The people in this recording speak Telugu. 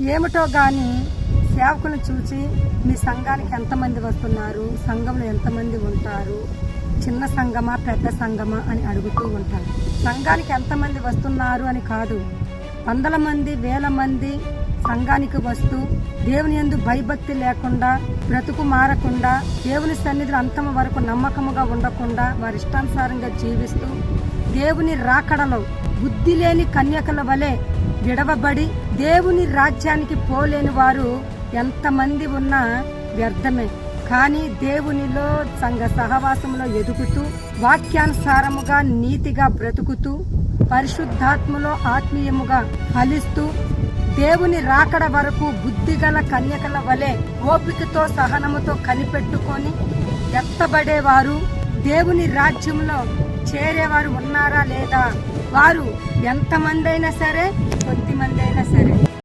ఏమిటో గాని సేవకులను చూసి మీ సంఘానికి ఎంతమంది వస్తున్నారు, సంఘంలో ఎంతమంది ఉంటారు, చిన్న సంఘమా పెద్ద సంఘమా అని అడుగుతూ ఉంటారు. సంఘానికి ఎంతమంది వస్తున్నారు అని కాదు, వందల మంది వేల మంది సంఘానికి వస్తూ దేవుని యందు భయభక్తి లేకుండా, బ్రతుకు మారకుండా, దేవుని సన్నిధిలో అంతం వరకు నమ్మకముగా ఉండకుండా వారి ఇష్టానుసారంగా జీవిస్తూ దేవుని రాకడలో బుద్ధి లేని కన్యకల వలె విడవబడి దేవుని రాజ్యానికి పోలేని వారు ఎంతమంది ఉన్నా వ్యర్థమే. కానీ దేవునిలో సంఘ సహవాసంలో ఎదుగుతూ వాక్యానుసారముగా నీతిగా బ్రతుకుతూ పరిశుద్ధాత్మలో ఆత్మీయముగా ఫలిస్తూ దేవుని రాకడ వరకు బుద్ధిగల కన్యకల వలె ఓపికతో సహనముతో కనిపెట్టుకొని ఎత్తబడేవారు, దేవుని రాజ్యంలో చేరేవారు ఉన్నారా లేదా? వారు ఎంతమంది అయినా సరే, కొద్దిమంది